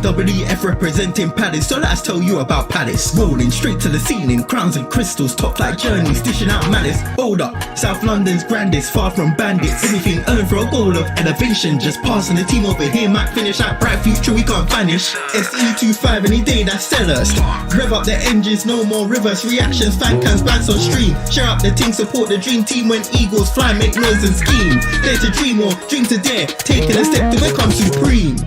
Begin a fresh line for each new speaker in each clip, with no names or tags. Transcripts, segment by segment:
WF representing Palace, so let's tell you about Palace. Rolling straight to the ceiling, crowns and crystals, top like journeys, dishing out malice. Hold up, South London's grandest, far from bandits. Everything earned for a goal of elevation. Just passing the team over here might finish out. Bright future we can't vanish. SE25 any day, that's sellers. Rev up the engines, no more reverse reactions. Fan cams, bands on stream. Share up the team, support the dream team. When eagles fly, make noise and scheme. Dare to dream or dream to dare. Taking a step to become supreme.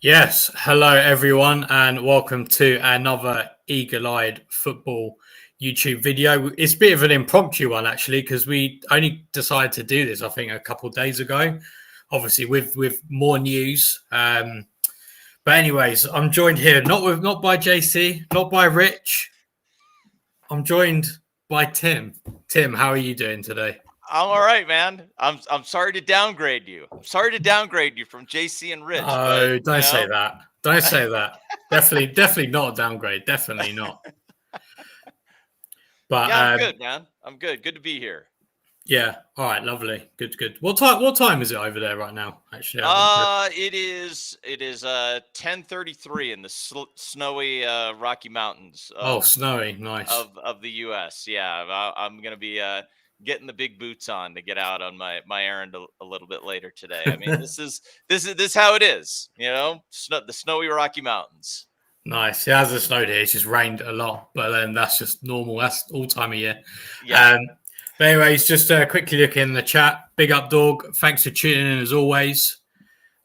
Yes, hello everyone and welcome to another Eagle-Eyed Football YouTube video. It's a bit of an impromptu one actually because we only decided to do this I think a couple of days ago, obviously with more news. But anyways, I'm joined here not by JC, not by Rich. I'm joined by Tim. Tim, how are you doing today?
I'm all right, man. I'm sorry to downgrade you. I'm sorry to downgrade you from JC and Rich.
Oh, don't say that. Don't say that. Definitely not a downgrade. Definitely not. But
yeah, I'm good, man. I'm good. Good to be here.
Yeah. All right. Lovely. Good. What time is it over there right now? Actually,
it is 10:33 in the snowy Rocky Mountains.
Snowy, nice.
Of the U.S. Yeah, I'm gonna be getting the big boots on to get out on my errand a little bit later today. I mean, this is how it is, the snowy Rocky Mountains.
Nice. It hasn't snowed here. It's just rained a lot, but then that's just normal. That's all time of year.
Yeah.
But anyways, just quickly look in the chat. Big up, Dog. Thanks for tuning in as always.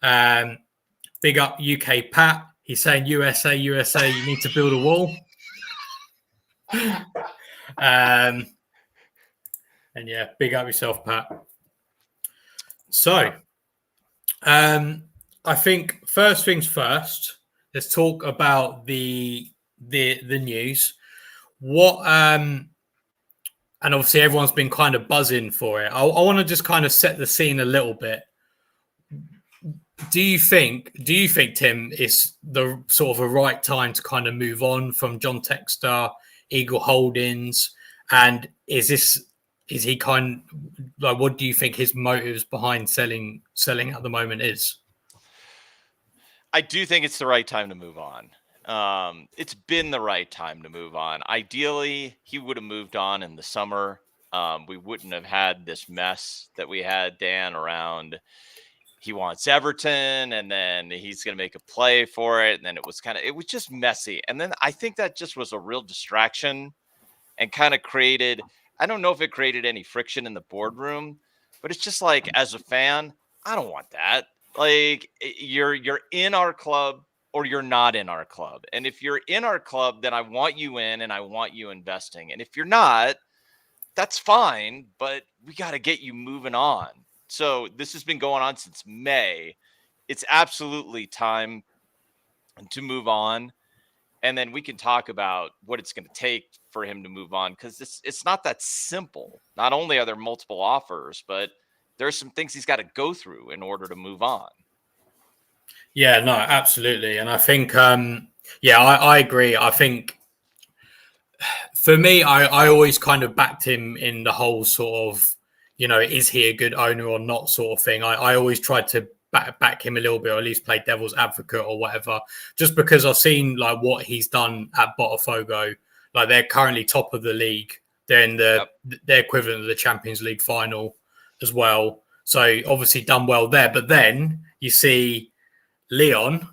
Big up, UK Pat. He's saying USA, you need to build a wall. And yeah, big up yourself, Pat. So, I think first things first. Let's talk about the news. What and obviously everyone's been kind of buzzing for it. I want to just kind of set the scene a little bit. Do you think, Tim, it's the sort of a right time to kind of move on from John Textor, Eagle Holdings, and is he kind of, like, what do you think his motives behind selling at the moment is?
I do think it's the right time to move on. It's been the right time to move on. Ideally, he would have moved on in the summer. We wouldn't have had this mess that we had, Dan, around he wants Everton and then he's going to make a play for it. And then it was just messy. And then I think that just was a real distraction and kind of created, I don't know if it created any friction in the boardroom, but it's just like, as a fan, I don't want that. Like, you're in our club or you're not in our club. And if you're in our club, then I want you in and I want you investing. And if you're not, that's fine, but we got to get you moving on. So this has been going on since May. It's absolutely time to move on. And then we can talk about what it's going to take for him to move on, because it's not that simple. Not only are there multiple offers, but there's some things he's got to go through in order to move on.
Yeah, no, absolutely. And I think, I agree. I think for me, I always kind of backed him in the whole sort of, is he a good owner or not sort of thing. I always tried to back him a little bit, or at least play devil's advocate or whatever, just because I've seen like what he's done at Botafogo. Like, they're currently top of the league. They're in their equivalent of the Champions League final as well. So obviously done well there. But then you see Leon.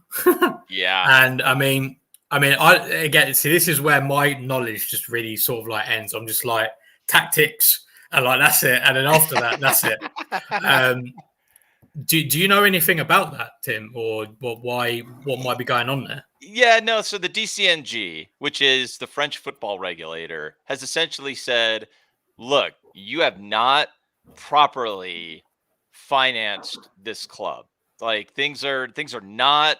Yeah.
And I mean, this is where my knowledge just really sort of like ends. I'm just like tactics and like, that's it. And then after that, that's it. Do you know anything about that, Tim, or what might be going on there?
Yeah, no. So the DCNG, which is the French football regulator, has essentially said, look, you have not properly financed this club. Like, things are not,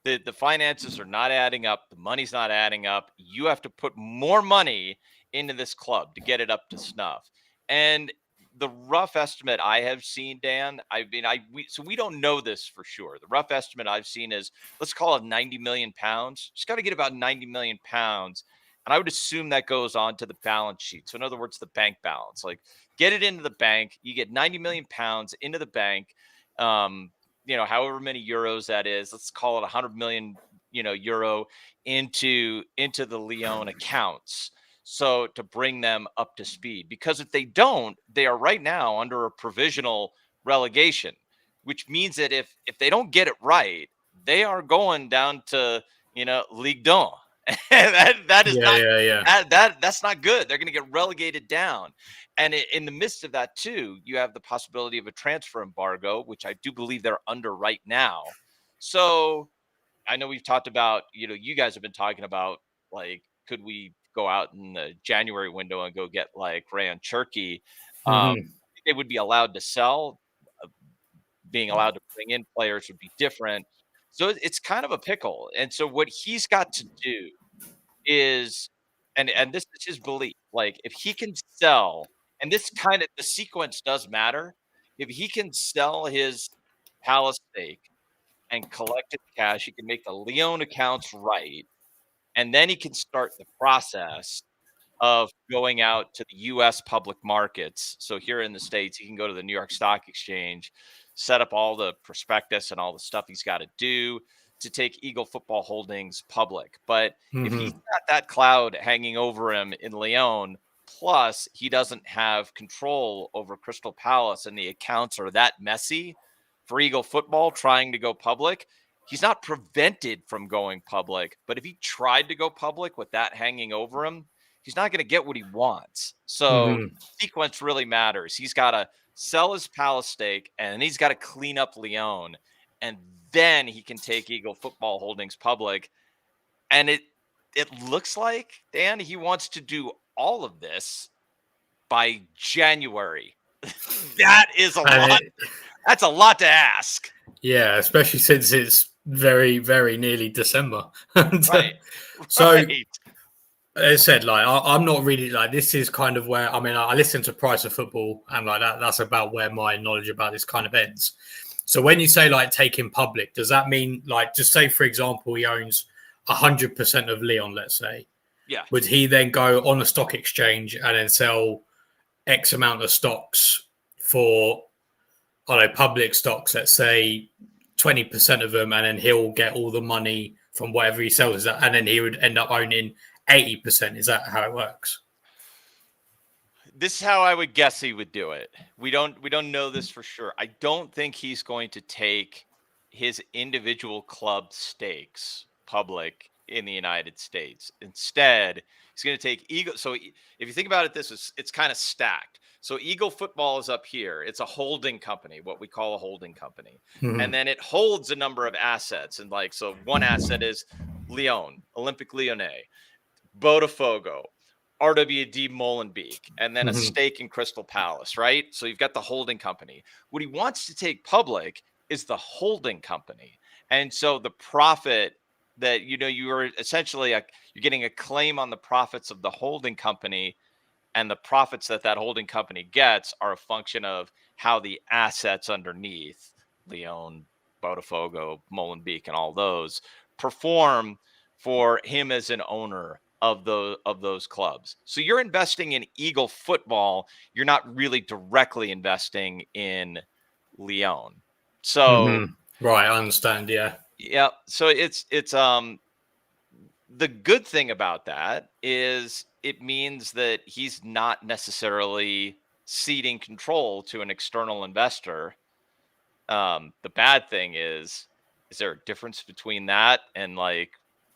the finances are not adding up. The money's not adding up. You have to put more money into this club to get it up to snuff. And the rough estimate I have seen, Dan, so we don't know this for sure. The rough estimate I've seen is, let's call it 90 million pounds. Just got to get about 90 million pounds And I would assume that goes on to the balance sheet. So in other words, the bank balance, like get it into the bank. You get 90 million pounds into the bank. However many euros that is, let's call it 100 million, euro into the Lyon accounts. So to bring them up to speed, because if they don't, they are right now under a provisional relegation, which means that if they don't get it right, they are going down to, Ligue 1. that is not that's not good. They're going to get relegated down. And in the midst of that too, you have the possibility of a transfer embargo, which I do believe they're under right now. So I know we've talked about, you guys have been talking about, like, could we go out in the January window and go get like Rayan Cherki? I think they would be allowed to sell. Being allowed to bring in players would be different. So it's kind of a pickle. And so what he's got to do is, and this is his belief, like if he can sell, and this kind of the sequence does matter, if he can sell his Palace stake and collect his cash, he can make the Lyon accounts right, and then he can start the process of going out to the US public markets. So here in the States, he can go to the New York Stock Exchange, set up all the prospectus and all the stuff he's got to do to take Eagle Football Holdings public. But if he's got that cloud hanging over him in Lyon, plus he doesn't have control over Crystal Palace and the accounts are that messy for Eagle Football trying to go public, he's not prevented from going public. But if he tried to go public with that hanging over him, he's not going to get what he wants. So sequence really matters. He's got to sell his Palace stake, and he's got to clean up Lyon, and then he can take Eagle Football Holdings public. And it looks like, Dan, he wants to do all of this by January. That is a lot. That's a lot to ask.
Yeah, especially since it's very, very nearly December.
Right.
So,
right.
as I said, like I'm not really like, this is kind of where, I mean, I listen to Price of Football, and like that's about where my knowledge about this kind of ends. So when you say like taking public, does that mean like, just say for example he owns 100% of Lyon, let's say?
Yeah.
Would he then go on a stock exchange and then sell X amount of stocks for, I don't know, public stocks, let's say 20% of them, and then he'll get all the money from whatever he sells, and then he would end up owning 80%? Is that how it works?
This is how I would guess he would do it. We don't know this for sure. I don't think he's going to take his individual club stakes public in the United States. Instead, he's going to take Eagle. So if you think about it, it's kind of stacked. So Eagle Football is up here. It's a holding company, what we call a holding company. And then it holds a number of assets. And like, so one asset is Lyon, Olympique Lyonnais, Botafogo, RWD Molenbeek, and then a stake in Crystal Palace, right? So you've got the holding company. What he wants to take public is the holding company. And so the profit that, you are essentially, you're getting a claim on the profits of the holding company, and the profits that holding company gets are a function of how the assets underneath, Lyon, Botafogo, Molenbeek, and all those perform for him as an owner of those clubs. So you're investing in Eagle Football. You're not really directly investing in Lyon. So
right, I understand. Yeah.
So it's the good thing about that is it means that he's not necessarily ceding control to an external investor. The bad thing is there a difference between that and like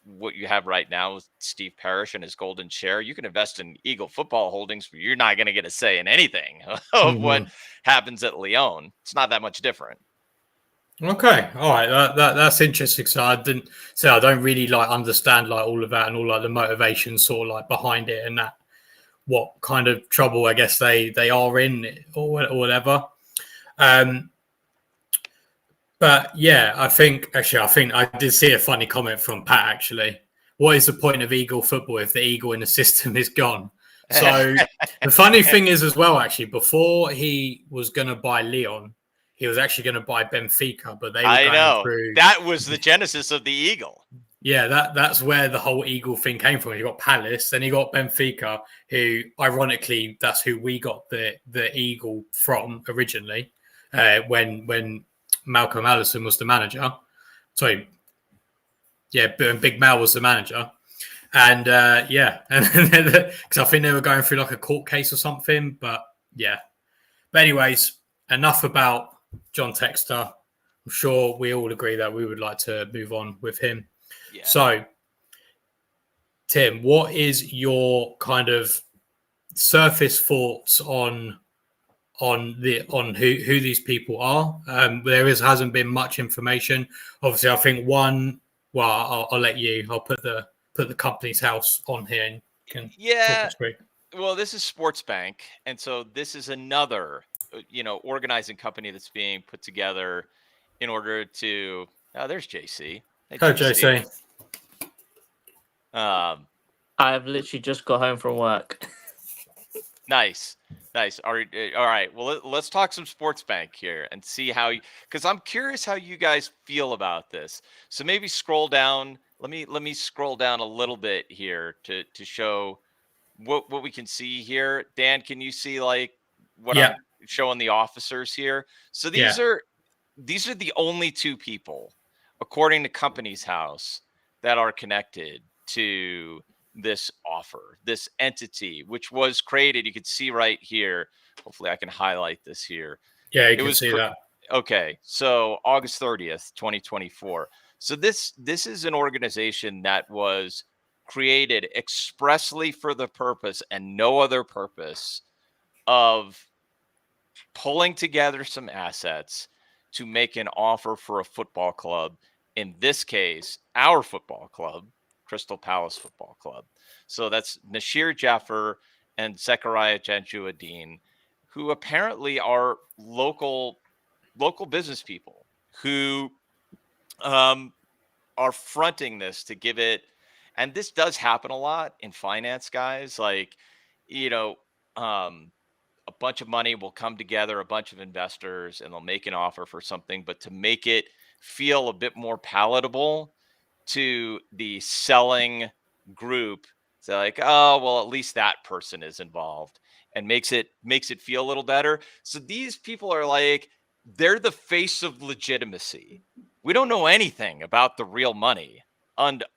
what you have right now with Steve Parrish and his golden share? You can invest in Eagle Football Holdings, but you're not going to get a say in anything of what happens at Lyon. It's not that much different.
Okay, all right, that's interesting. So I don't really like understand like all of that and all like the motivation sort of like behind it, and that what kind of trouble I guess they are in or whatever. But yeah, I think I did see a funny comment from Pat actually. What is the point of Eagle Football if the Eagle in the system is gone? So the funny thing is as well, actually, before he was going to buy Lyon, he was actually going to buy Benfica, but they were going through.
That was the genesis of the Eagle.
Yeah, that's where the whole Eagle thing came from. You got Palace, then you got Benfica, who ironically that's who we got the Eagle from originally, when Malcolm Allison was the manager. Sorry, yeah, Big Mal was the manager, and because I think they were going through like a court case or something. But yeah, but anyways, enough about John Textor. I'm sure we all agree that we would like to move on with him.
Yeah.
So, Tim, what is your kind of surface thoughts on who these people are? Hasn't been much information. Obviously, I think one. Well, I'll let you. I'll put the company's house on here and can talk us through.
Well, this is Sportsbank, and so this is another organizing company that's being put together in order to. Oh, there's JC. Hey,
Hello, JC.
I've literally just got home from work.
Nice. All right. Well, let's talk some Sportsbank here and see because I'm curious how you guys feel about this. So maybe scroll down. Let me scroll down a little bit here to show what we can see here. Dan, can you see like what I'm showing the officers here? So these are the only two people, according to Company's House, that are connected to this offer, this entity, which was created. You can see right here. Hopefully I can highlight this here.
Yeah, you can see that.
Okay. So August 30th, 2024. So this is an organization that was created expressly for the purpose and no other purpose of pulling together some assets to make an offer for a football club. In this case, our football club, Crystal Palace Football Club. So that's Nashir Jaffer and Zechariah Janjuadeen, who apparently are local business people who are fronting this to give it. And this does happen a lot in finance, guys. Like, a bunch of money will come together, a bunch of investors, and they'll make an offer for something. But to make it feel a bit more palatable to the selling group, so like, oh, well, at least that person is involved, and makes it feel a little better. So these people are like, they're the face of legitimacy. We don't know anything about the real money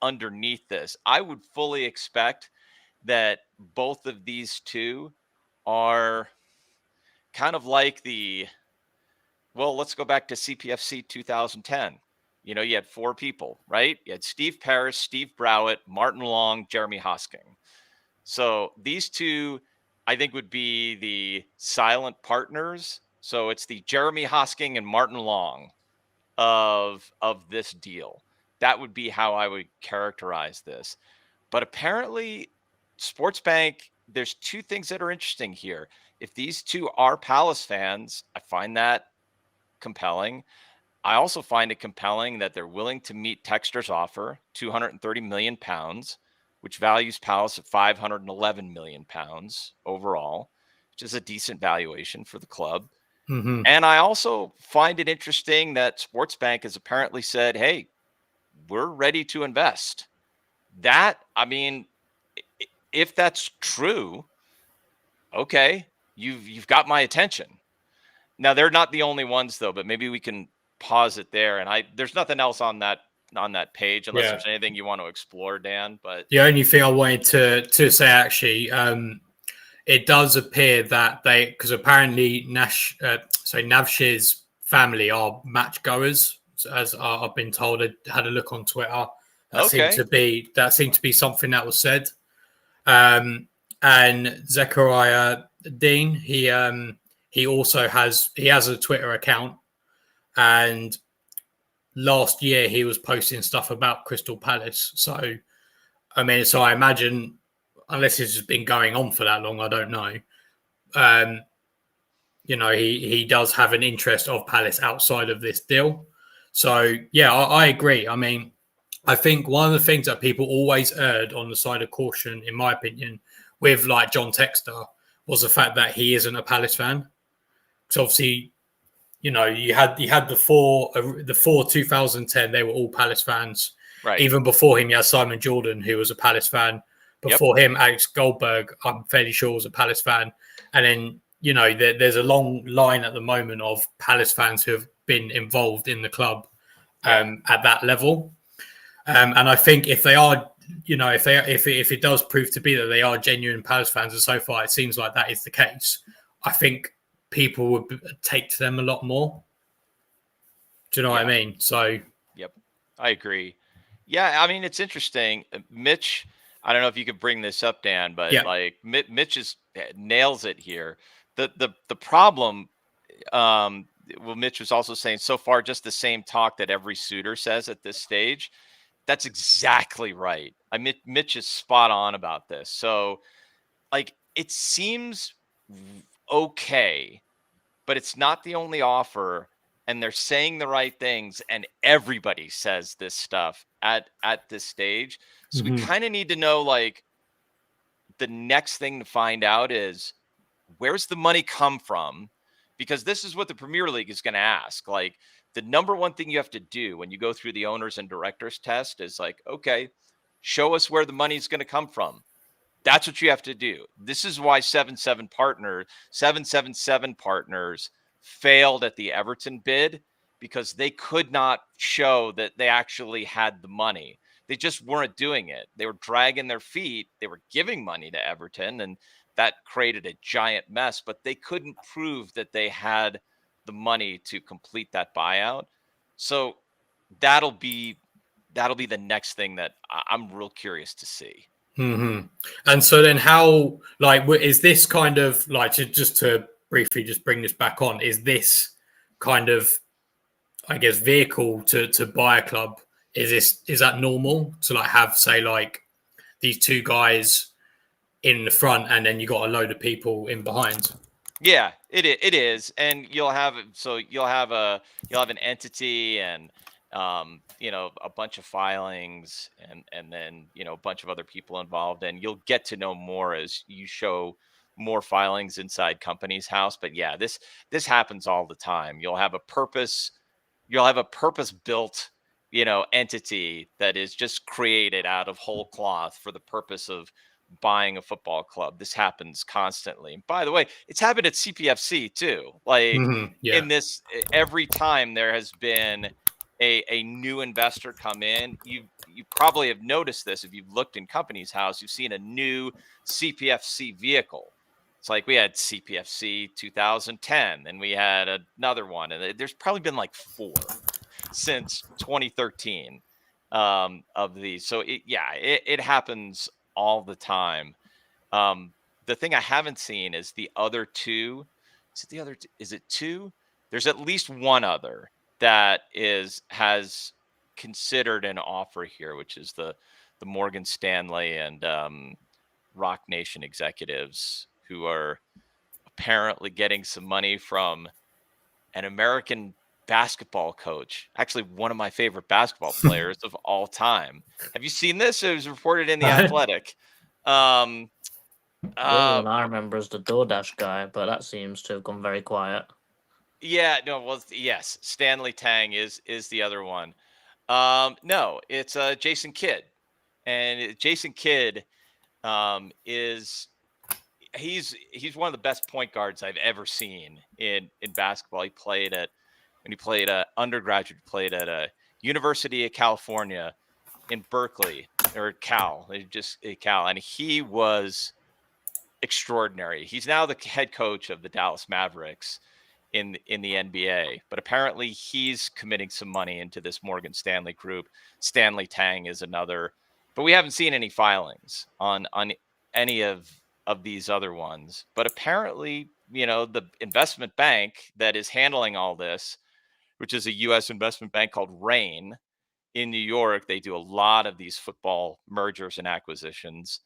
underneath this. I would fully expect that both of these two are kind of like let's go back to CPFC 2010. You had four people, right? You had Steve Parrish, Steve Browett, Martin Long, Jeremy Hosking. So these two, I think, would be the silent partners. So it's the Jeremy Hosking and Martin Long of this deal. That would be how I would characterize this. But apparently, Sportsbank, there's two things that are interesting here. If these two are Palace fans, I find that compelling. I also find it compelling that they're willing to meet Textor's offer, £230 million, which values Palace at £511 million overall, which is a decent valuation for the club.
Mm-hmm.
And I also find it interesting that Sportsbank has apparently said, hey, we're ready to invest. That, I mean, if that's true, okay, you've got my attention. Now, they're not the only ones, though, but maybe we can pause it there. And there's nothing else on that page unless there's anything you want to explore, Dan. But
the only thing I wanted to say, actually, it does appear that because apparently Navshir's family are match goers, as I've been told. I had a look on Twitter. That seemed to be something that was said. And Zechariah Dean, he also has a Twitter account, and last year he was posting stuff about Crystal Palace. So, I mean, I imagine, unless it's just been going on for that long, I don't know. He does have an interest of Palace outside of this deal. So, yeah, I agree. I mean, I think one of the things that people always erred on the side of caution, in my opinion, with like John Textor, was the fact that he isn't a Palace fan. Because obviously, you had the four 2010, they were all Palace fans.
Right.
Even before him, you had Simon Jordan, who was a Palace fan. Before him, Alex Goldberg, I'm fairly sure, was a Palace fan. And then, there's a long line at the moment of Palace fans who have been involved in the club at that level. And I think if they are, if it does prove to be that they are genuine Palace fans, and so far it seems like that is the case, I think people would take to them a lot more. Do you know what I mean? So,
yep, I agree. Yeah, I mean, it's interesting. Mitch, I don't know if you could bring this up, Dan, but like Mitch nails it here. The problem, well, Mitch was also saying so far just the same talk that every suitor says at this stage. That's exactly right. I mean, Mitch is spot on about this. So, like, it seems okay, but it's not the only offer, and they're saying the right things, and everybody says this stuff at this stage. So we kind of need to know, like, the next thing to find out is where's the money come from? Because this is what the Premier League is going to ask. Like, the number one thing you have to do when you go through the owners and directors test is like, okay, show us where the money is going to come from. That's what you have to do. This is why 777 partners failed at the Everton bid, because they could not show that they actually had the money. They just weren't doing it. They were dragging their feet. They were giving money to Everton, and that created a giant mess, but they couldn't prove that they had the money to complete that buyout. So that'll be the next thing that I'm real curious to see.
And so then how, like, is this kind of like, to briefly just bring this back on, is this kind of, I guess, vehicle to buy a club, is that normal to like have, say, like these two guys in the front and then you got a load of people in behind?
Yeah, it is. And you'll have an entity and a bunch of filings and then a bunch of other people involved, and you'll get to know more as you show more filings inside Companies House. But yeah, this happens all the time. You'll have a purpose built entity that is just created out of whole cloth for the purpose of buying a football club. This happens constantly. And by the way, it's happened at CPFC too. Like in this, every time there has been a new investor come in, you probably have noticed this. If you've looked in Companies House, you've seen a new CPFC vehicle. It's like we had CPFC 2010, and we had another one, and there's probably been like 4 since 2013 of these. So it happens all the time. The thing I haven't seen is the other two. Is it two? There's at least one other that has considered an offer here, which is the Morgan Stanley and Rock Nation executives, who are apparently getting some money from an American basketball coach, actually one of my favorite basketball players of all time. Have you seen this? It was reported in The Athletic.
The only one I remember is the DoorDash guy, but that seems to have gone very quiet.
Yeah, no, well, yes, Stanley Tang is the other one. No, it's Jason Kidd, and Jason Kidd is he's one of the best point guards I've ever seen in basketball. He played undergraduate, played at a University of California in Berkeley, or Cal, and he was extraordinary. He's now the head coach of the Dallas Mavericks in the NBA, but apparently he's committing some money into this Morgan Stanley group. Stanley Tang is another, but we haven't seen any filings on any of these other ones. But apparently, the investment bank that is handling all this, which is a U.S. investment bank called Rain in New York, they do a lot of these football mergers and acquisitions.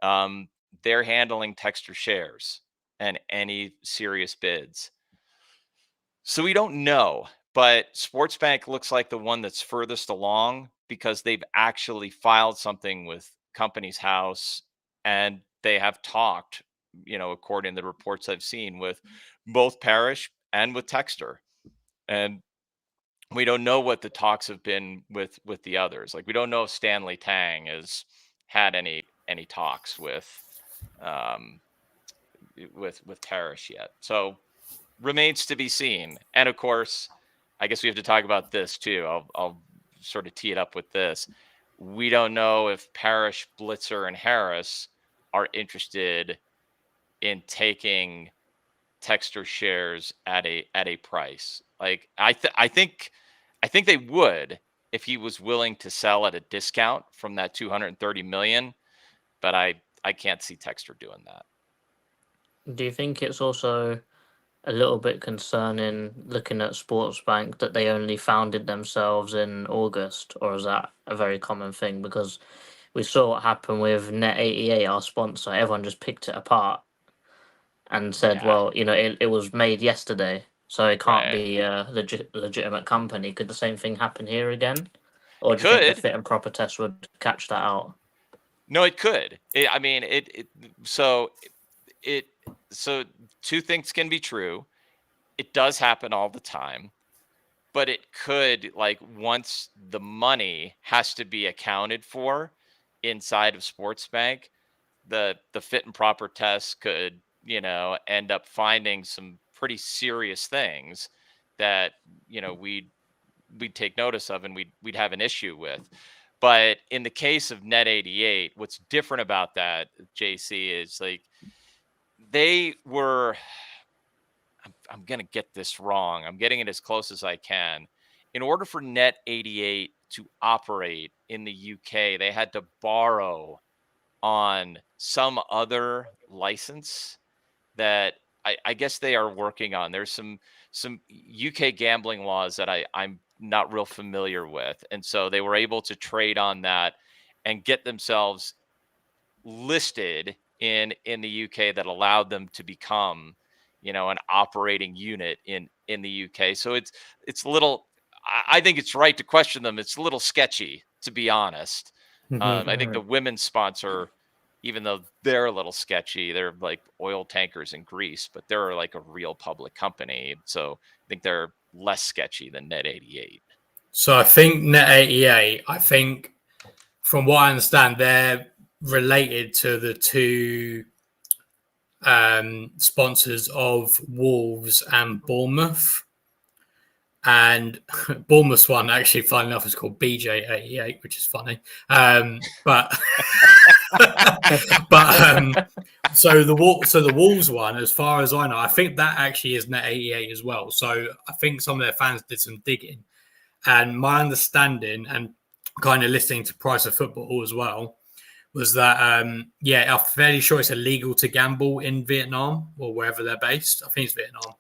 They're handling Textor shares and any serious bids. So we don't know, but Sportsbank looks like the one that's furthest along, because they've actually filed something with Companies House, and they have talked, according to the reports I've seen, with both Parrish and with Textor. And We don't know what the talks have been with the others. Like, we don't know if Stanley Tang has had any talks um, with Parrish yet. So remains to be seen. And of course, I guess we have to talk about this too. I'll sort of tee it up with this. We don't know if Parrish, Blitzer, and Harris are interested in taking Texter shares at a price. Like, I think they would if he was willing to sell at a discount from that 230 million, but I can't see Texter doing that.
Do you think it's also a little bit concerning looking at Sportsbank that they only founded themselves in August, or is that a very common thing? Because we saw what happened with Net88, our sponsor. Everyone just picked it apart and said,
Yeah.
well, it was made yesterday, so it can't
Right.
be a legitimate company. Could the same thing happen here again? Or
It
do you think the
could.
fit and proper test would catch that out?
No, it could. So two things can be true. It does happen all the time, but it could, like, once the money has to be accounted for inside of Sportsbank, the fit and proper test could, end up finding some pretty serious things that, we'd take notice of and we'd have an issue with. But in the case of Net88, what's different about that, JC, is like they were. I'm going to get this wrong. I'm getting it as close as I can. In order for Net88 to operate in the UK, they had to borrow on some other license that I guess they are working on. There's some UK gambling laws that I'm not real familiar with. And so they were able to trade on that and get themselves listed in the UK that allowed them to become, an operating unit in the UK. So it's a little. I think it's right to question them. It's a little sketchy, to be honest. I think the women's sponsor, even though they're a little sketchy, they're like oil tankers in Greece, but they're like a real public company. So I think they're less sketchy than Net88.
So I think Net88, from what I understand, they're related to the two sponsors of Wolves and Bournemouth. And Bournemouth's one, actually, funny enough, is called BJ88, which is funny. But so the Wolves one, as far as I know, I think that actually is Net88 as well. So I think some of their fans did some digging. And my understanding, and kind of listening to Price of Football as well, was that, I'm fairly sure it's illegal to gamble in Vietnam or wherever they're based. I think it's Vietnam.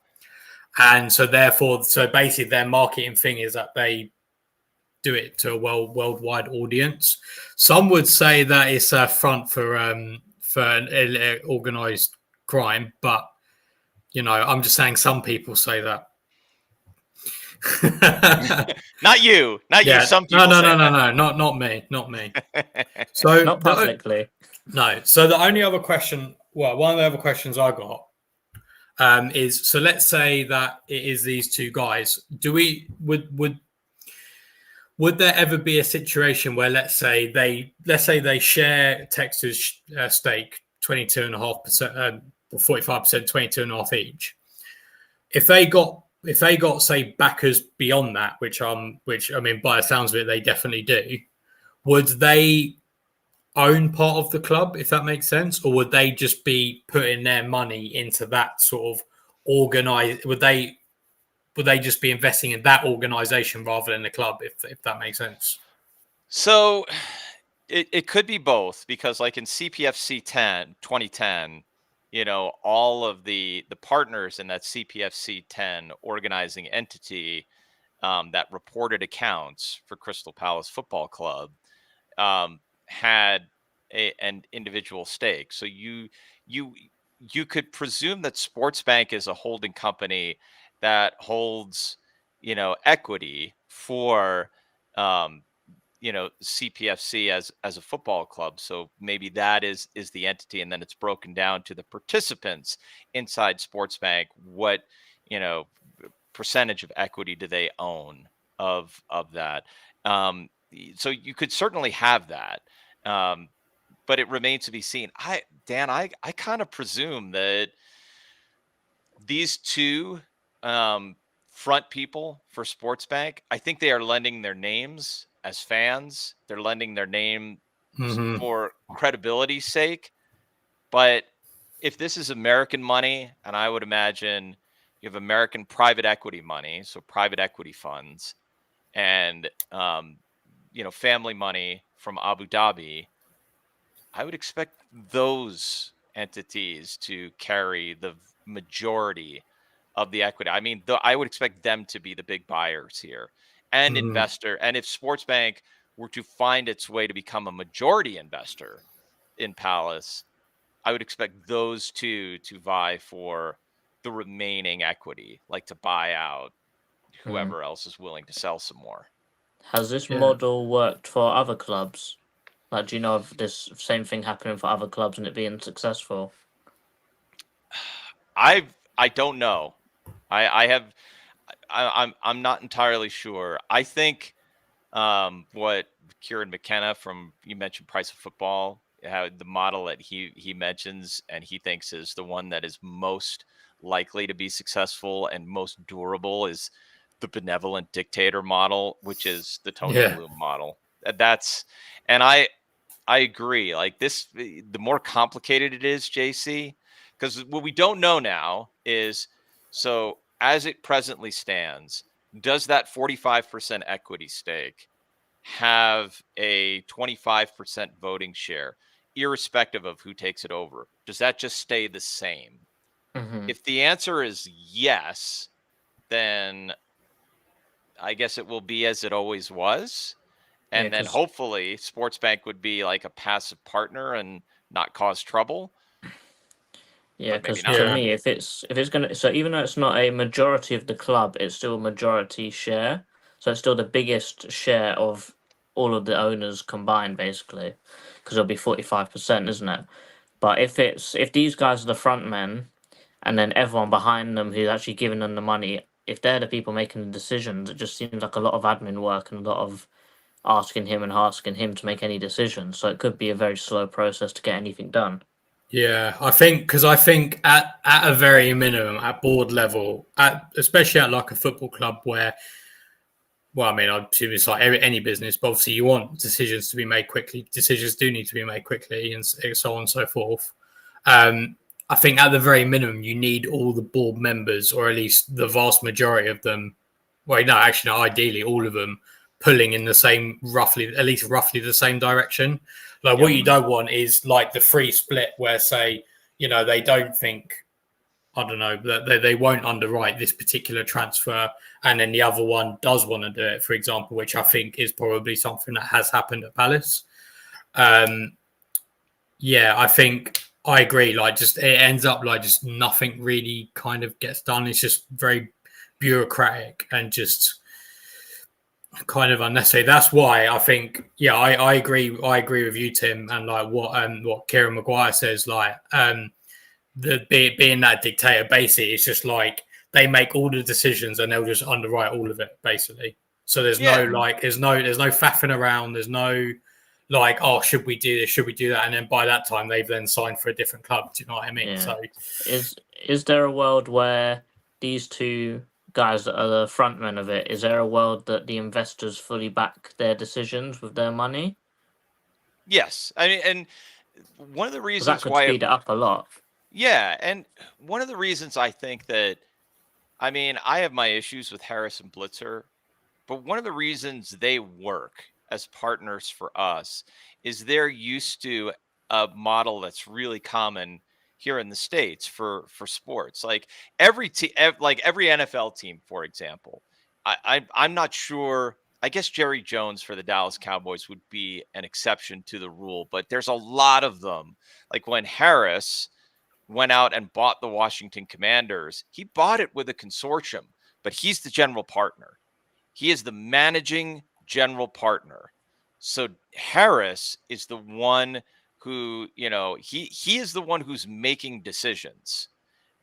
And so basically their marketing thing is that they do it to a worldwide audience. Some would say that it's a front for an organized crime, but, I'm just saying some people say that.
Not you. Some people.
No, not me. So
Not publicly.
No. So the only other question, one of the other questions I got is, so let's say that it is these two guys. Would there ever be a situation where let's say they share Texter's stake 22.5%, or 45%, 22.5% each? If they got say backers beyond that, which I mean by the sounds of it, they definitely do, would they own part of the club, if that makes sense, or would they just be putting their money into that sort of organized? Would they just be investing in that organization rather than the club, if that makes sense?
So it could be both, because like in CPFC 2010, all of the partners in that CPFC 10 organizing entity that reported accounts for Crystal Palace Football Club had an individual stake. So you could presume that Sportsbank is a holding company that holds, equity for, CPFC as a football club. So maybe that is the entity, and then it's broken down to the participants inside Sportsbank. What, percentage of equity do they own of that. So you could certainly have that. But it remains to be seen. I kind of presume that these two front people for Sportsbank, I think they are lending their names as fans. They're lending their name for credibility's sake. But if this is American money, and I would imagine you have American private equity money, so private equity funds, and family money from Abu Dhabi, I would expect those entities to carry the majority of the equity. I mean, I would expect them to be the big buyers here and investor. And if Sportsbank were to find its way to become a majority investor in Palace, I would expect those two to vie for the remaining equity, like to buy out whoever else is willing to sell some more.
Has this model worked for other clubs? Like, do you know of this same thing happening for other clubs and it being successful?
I don't know. I'm not entirely sure. I think what Kieran McKenna from, you mentioned Price of Football, how the model that he mentions and he thinks is the one that is most likely to be successful and most durable is the benevolent dictator model, which is the Tony Bloom model. And I agree. Like this, the more complicated it is, JC, because what we don't know now is, so as it presently stands, does that 45% equity stake have a 25% voting share, irrespective of who takes it over? Does that just stay the same? If the answer is yes, then I guess it will be as it always was. And then hopefully Sportsbank would be like a passive partner and not cause trouble.
Yeah, because to me, if it's gonna, so even though it's not a majority of the club, it's still a majority share. So it's still the biggest share of all of the owners combined, basically, because it'll be 45%, isn't it? But if these guys are the front men, and then everyone behind them who's actually giving them the money, if they're the people making the decisions, it just seems like a lot of admin work and a lot of asking him to make any decisions. So it could be a very slow process to get anything done.
Yeah, I think at a very minimum, at board level, especially at like a football club where, well, I mean, I assume it's like any business, but obviously you want decisions to be made quickly. Decisions do need to be made quickly, and so on and so forth. I think at the very minimum, you need all the board members, or at least the vast majority of them. Well, no, actually, no, ideally all of them pulling in the same, roughly the same direction. Like what you don't want is like the free split where, say, they don't think, I don't know, that they won't underwrite this particular transfer, and then the other one does want to do it, for example, which I think is probably something that has happened at Palace. Yeah, I think I agree. Like, just it ends up like just nothing really kind of gets done. It's just very bureaucratic and just kind of unnecessary. That's why I think, I agree. I agree with you, Tim, and like what Kieran Maguire says. Like, being that dictator, basically, it's just like they make all the decisions and they'll just underwrite all of it, basically. So there's no faffing around. There's no like, oh, should we do this? Should we do that? And then by that time, they've then signed for a different club. Do you know what I mean?
Yeah.
So
is there a world where these two guys that are the frontmen of it, is there a world that the investors fully back their decisions with their money?
Yes. I mean, and one of the reasons
that could speed it up a lot.
Yeah. And one of the reasons I think that, I mean, I have my issues with Harris and Blitzer, but one of the reasons they work as partners for us is they're used to a model that's really common here in the States for sports. Like every NFL team, for example, I'm not sure. I guess Jerry Jones for the Dallas Cowboys would be an exception to the rule, but there's a lot of them. Like when Harris went out and bought the Washington Commanders, he bought it with a consortium, but he's the general partner. He is the managing general partner. So Harris is the one who, he is the one who's making decisions,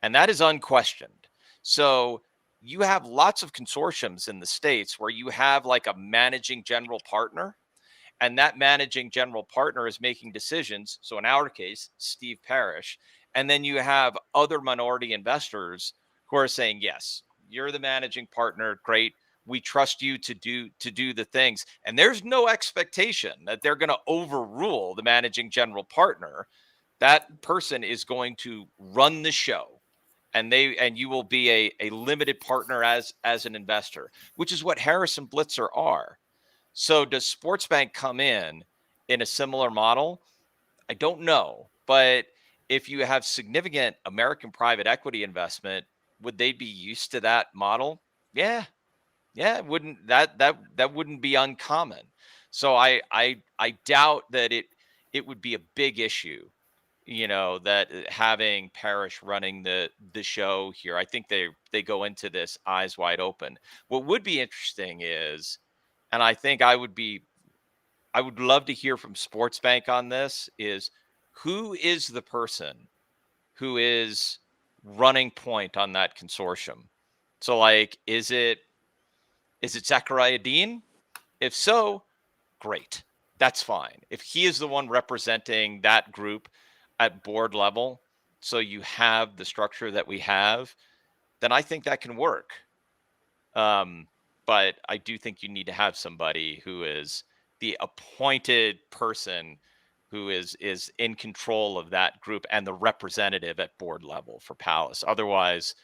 and that is unquestioned. So you have lots of consortiums in the States where you have like a managing general partner, and that managing general partner is making decisions. So in our case, Steve Parrish, and then you have other minority investors who are saying, yes, you're the managing partner. Great. We trust you to do the things. And there's no expectation that they're going to overrule the managing general partner. That person is going to run the show, and you will be a limited partner as an investor, which is what Harris and Blitzer are. So does Sportsbank come in a similar model? I don't know, but if you have significant American private equity investment, would they be used to that model? Yeah, wouldn't that wouldn't be uncommon. So I doubt that it would be a big issue, that having Parrish running the show here. I think they go into this eyes wide open. What would be interesting is, and I think I would love to hear from Sportsbank on this, is who is the person who is running point on that consortium? So like, is it Zachariah Dean? If so, great. That's fine. If he is the one representing that group at board level, so you have the structure that we have, then I think that can work. But I do think you need to have somebody who is the appointed person who is in control of that group and the representative at board level for Palace. Otherwise,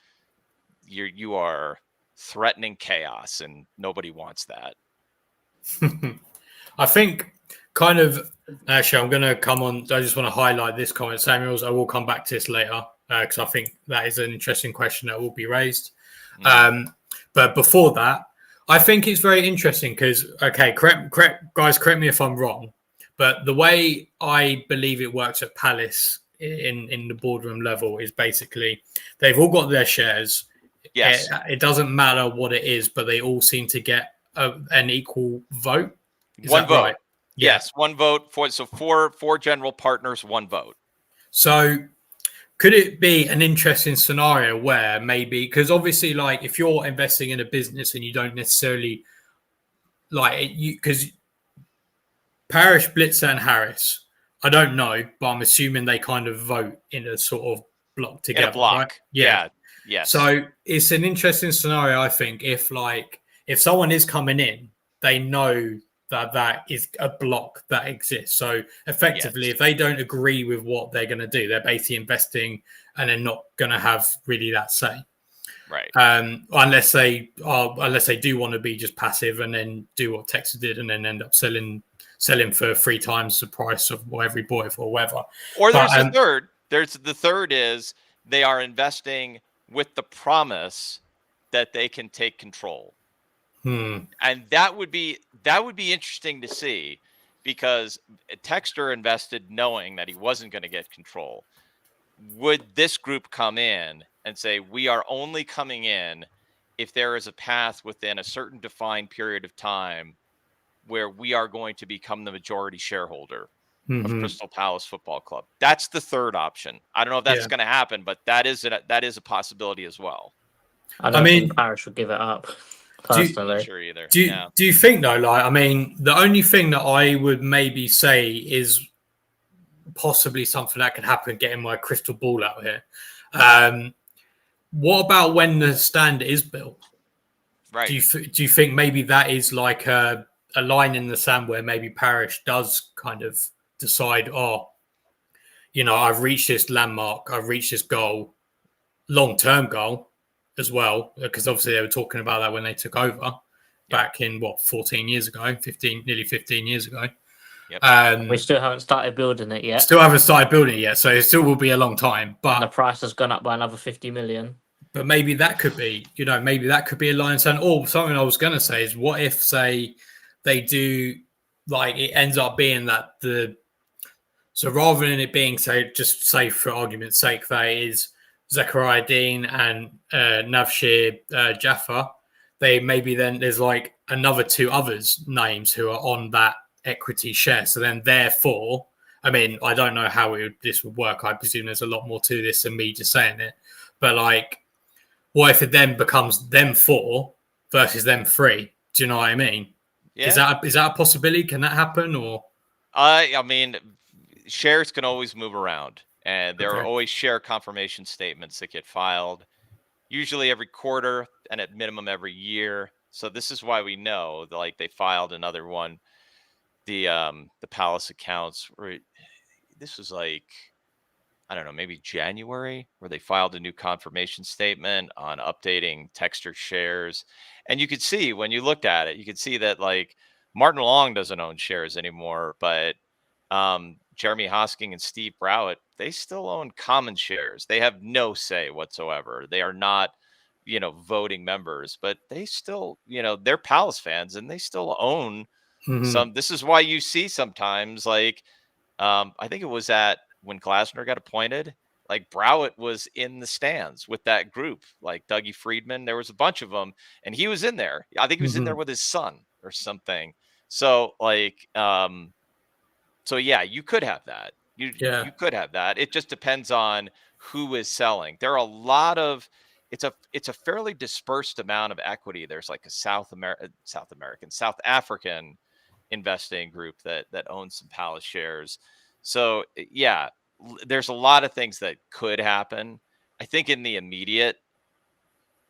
you are threatening chaos, and nobody wants that.
I think kind of actually I'm going to come on. I just want to highlight this comment, Samuels. I will come back to this later because I think that is an interesting question that will be raised. But before that, I think it's very interesting because, okay, correct me if I'm wrong, but the way I believe it works at Palace in the boardroom level is basically they've all got their shares.
Yes.
It doesn't matter what it is, but they all seem to get an equal vote. Is
one
that
vote.
Right?
Yes, one vote four general partners, one vote.
So could it be an interesting scenario where maybe, because obviously, like if you're investing in a business and you don't necessarily like you, because Parrish, Blitzer, and Harris, I don't know, but I'm assuming they kind of vote in a sort of block together.
In a block.
Right?
Yeah. Yes.
So it's an interesting scenario, I think, if someone is coming in, they know that is a block that exists. So effectively, if they don't agree with what they're going to do, they're basically investing and they're not going to have really that say.
Right.
Unless they do want to be just passive and then do what Texas did and then end up selling for 3 times the price of what every bought it for, or whatever.
Or there's a third. The third is they are investing with the promise that they can take control. And that would be interesting to see, because Texter invested knowing that he wasn't going to get control. Would this group come in and say, we are only coming in if there is a path within a certain defined period of time where we are going to become the majority shareholder of Crystal Palace Football Club? That's the third option. I don't know if that's going to happen, but that is a possibility as well.
I don't think Parrish would give it up. Personally,
not sure either.
Do you think though? Like, I mean, the only thing that I would maybe say is possibly something that could happen. Getting my crystal ball out here. What about when the stand is built?
Right.
Do you think maybe that is like a line in the sand where maybe Parrish does kind of decide, I've reached this landmark, I've reached this goal, long-term goal as well, because obviously they were talking about that when they took over back in 14 years ago, nearly 15 years ago.
Yep.
We still haven't started building it yet.
So it still will be a long time. But
and the price has gone up by another 50 million.
But maybe that could be, maybe that could be a line saying, or something I was going to say is, what if, say, they do, like, it ends up being that so rather than it being, just say for argument's sake, that it is Zachariah Dean and Navshir Jaffa, then there's like another 2 others names who are on that equity share. So then therefore, I mean, I don't know how this would work. I presume there's a lot more to this than me just saying it. But like, what if it then becomes them 4 versus them 3? Do you know what I mean?
Yeah.
Is that a possibility? Can that happen? Or
I mean, shares can always move around, and there are
Okay.
always share confirmation statements that get filed, usually every quarter and at minimum every year. So this is why we know, like, they filed another one, the Palace accounts, where this was like, I don't know, maybe January, where they filed a new confirmation statement on updating Texter shares. And you could see when you looked at it, you could see that, like, Martin Long doesn't own shares anymore, but Jeremy Hosking and Steve Browett, they still own common shares. They have no say whatsoever. They are not, voting members, but they still, they're Palace fans and they still own
Mhm.
some. This is why you see sometimes, like, I think it was at when Glasner got appointed, like, Browett was in the stands with that group, like Dougie Friedman. There was a bunch of them, and he was in there. I think he was in there
Mhm.
with his son or something. So, like, so yeah, you could have that. You
Yeah.
could have that. It just depends on who is selling. There are a lot of it's a fairly dispersed amount of equity. There's like a South African investing group that owns some Palace shares. So yeah, there's a lot of things that could happen. I think in the immediate,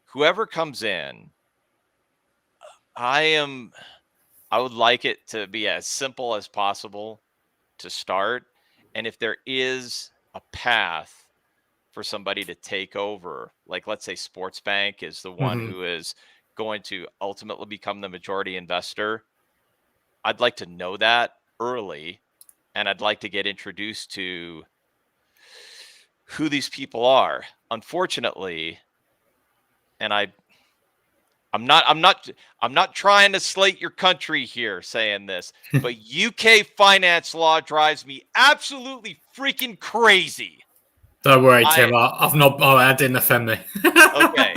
whoever comes in, I would like it to be as simple as possible to start. And if there is a path for somebody to take over, like, let's say Sportsbank is the one
Mhm.
who is going to ultimately become the majority investor, I'd like to know that early, and I'd like to get introduced to who these people are. Unfortunately, and I'm not trying to slate your country here saying this, but UK finance law drives me absolutely freaking crazy.
Don't worry,
I
Tim. I've not. Oh, that didn't offend me.
Okay.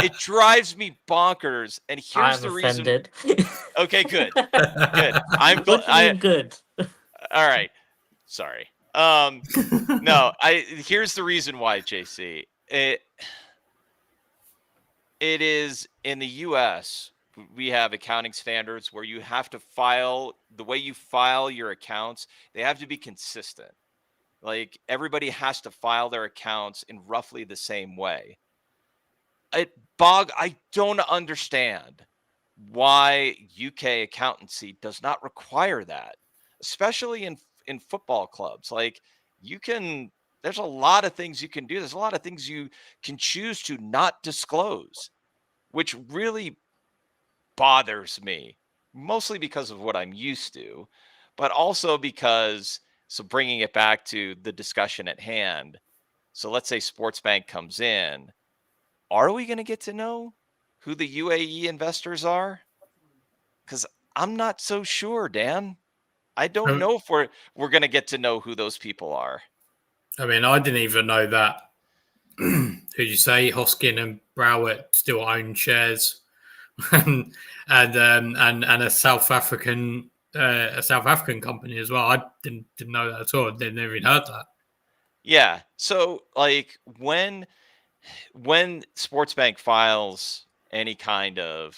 It drives me bonkers, and here's
I'm
the reason.
offended.
Okay, good. Good. I'm glad.
What do you mean good?
All right. Sorry. No, here's the reason why, JC. It is in the US, we have accounting standards where you have to file the way you file your accounts, they have to be consistent. Like, everybody has to file their accounts in roughly the same way. I don't understand why UK accountancy does not require that, especially in football clubs. Like, you can there's a lot of things you can do. There's a lot of things you can choose to not disclose, which really bothers me, mostly because of what I'm used to, but also because, so bringing it back to the discussion at hand. So let's say Sportsbank comes in. Are we going to get to know who the UAE investors are? Because I'm not so sure, Dan. I don't
Um,
know if we're going to get to know who those people are.
I mean, I didn't even know that. Who'd you say? Hoskin and Browett still own shares, and a South African company as well. I didn't know that at all. Didn't even heard that.
Yeah. So, like, when Sportsbank files any kind of,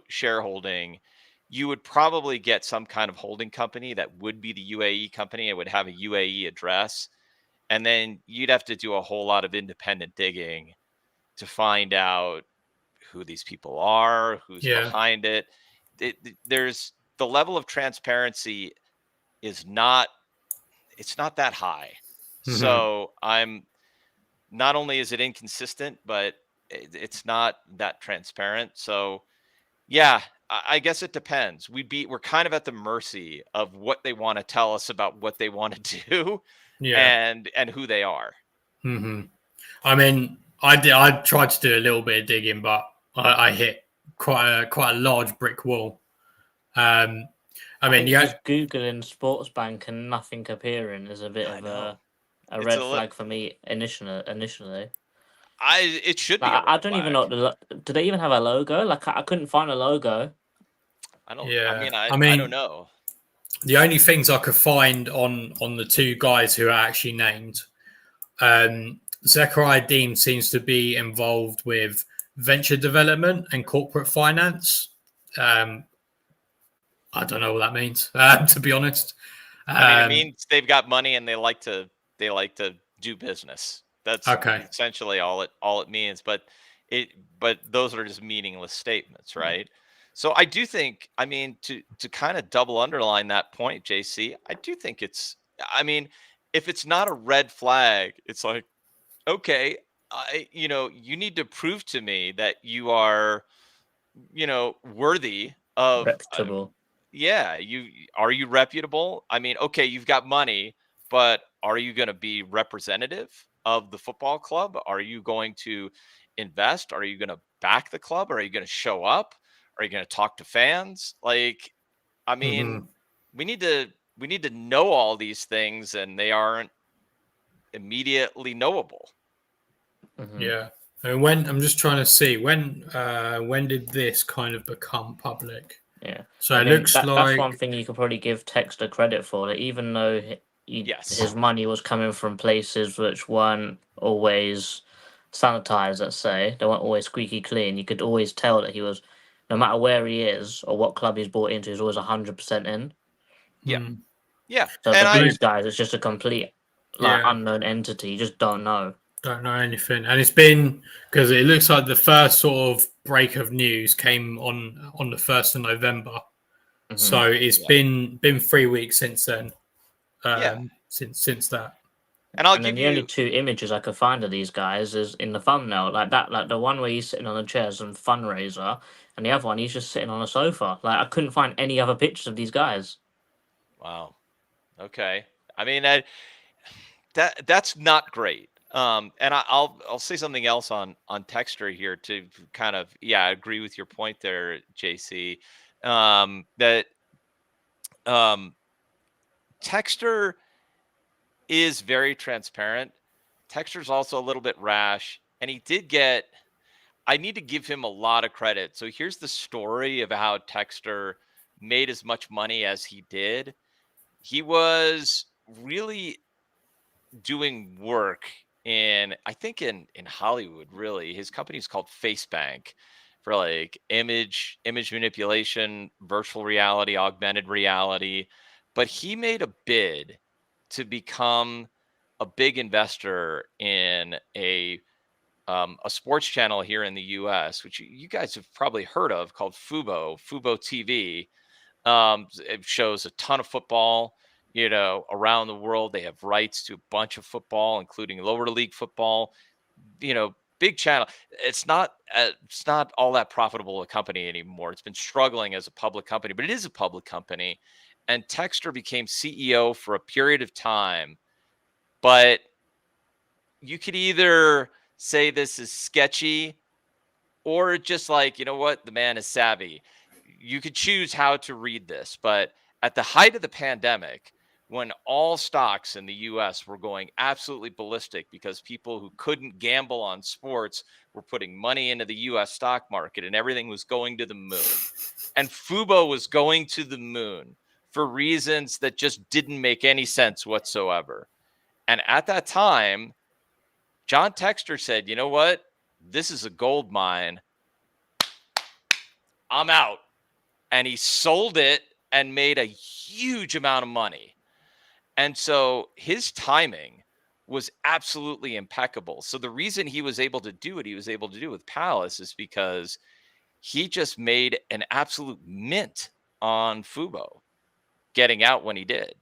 shareholding, you would probably get some kind of holding company that would be the UAE company. It would have a UAE address. And then you'd have to do a whole lot of independent digging to find out who these people are, who's
Yeah.
behind it. There's the level of transparency is not, it's not that high.
Mhm.
So I'm not only is it inconsistent, but it's not that transparent. So yeah, I guess it depends. We're kind of at the mercy of what they want to tell us about what they want to do,
Yeah.
and who they are.
I mean, I tried to do a little bit of digging, but I hit quite a large brick wall. I
I
mean,
think
yeah,
just Googling Sportsbank and nothing appearing is a bit
I
of
know.
a
It's
red flag for me initially.
it should be
Like,
a
I
red
don't even
flag.
know do they even have a logo? Like, I couldn't find a logo.
yeah. I
I don't
mean,
know.
the only things I could find on the two guys who are actually named, Zechariah Dean seems to be involved with venture development and corporate finance. I don't know what that means, to be honest.
I mean, it means they've got money and they like to do business. That's
Okay.
essentially all it means. But those are just meaningless statements, right? So I do think, I mean, to kind of double underline that point, JC, I do think it's, I mean, if it's not a red flag, it's like, okay, you need to prove to me that you are, worthy of,
Reputable.
yeah, are you reputable? I mean, okay, you've got money, but are you going to be representative of the football club? Are you going to invest? Are you going to back the club? Are you going to show up? Are you going to talk to fans? Like, I mean, we need to know all these things, and they aren't immediately knowable.
Yeah. And when I'm just trying to see when did this kind of become public?
Yeah.
So it looks like
that's one thing you could probably give Texter credit for. That even though
Yes.
his money was coming from places which weren't always sanitized, let's say they weren't always squeaky clean, you could always tell that he was, no matter where he is or what club he's bought into, he's always 100% in.
Yeah. Yeah.
So
And
for these guys, it's just a complete unknown entity. You just don't know.
Don't know anything, and it's been because it looks like the first sort of break of news came on the 1st of November. So it's been 3 weeks since then. Since that.
And
then the only two images I could find of these guys is in the thumbnail, like the one where he's sitting on a chair is a fundraiser, and the other one he's just sitting on a sofa. Like I couldn't find any other pictures of these guys.
Wow. Okay. I mean that's not great. And I'll say something else on Texter here to kind of, I agree with your point there, JC. That Texter is very transparent. Texter's also a little bit rash, and I need to give him a lot of credit. So here's the story of how Texter made as much money as he did. He was really doing work I think in Hollywood, really. His company is called Sportsbank for like image manipulation, virtual reality, augmented reality. But he made a bid to become a big investor in a sports channel here in the US, which you guys have probably heard of, called Fubo TV. It shows a ton of football, around the world. They have rights to a bunch of football, including lower league football, big channel. It's not all that profitable a company anymore. It's been struggling as a public company, but it is a public company. And Texter became CEO for a period of time. But you could either say this is sketchy or just like, you know what, the man is savvy. You could choose how to read this. But at the height of the pandemic, when all stocks in the US were going absolutely ballistic because people who couldn't gamble on sports were putting money into the US stock market and everything was going to the moon. And Fubo was going to the moon for reasons that just didn't make any sense whatsoever. And at that time, John Texter said, you know what? This is a gold mine. I'm out. And he sold it and made a huge amount of money. And so his timing was absolutely impeccable. So the reason he was able to do what he was able to do with Palace is because he just made an absolute mint on Fubo, getting out when he did.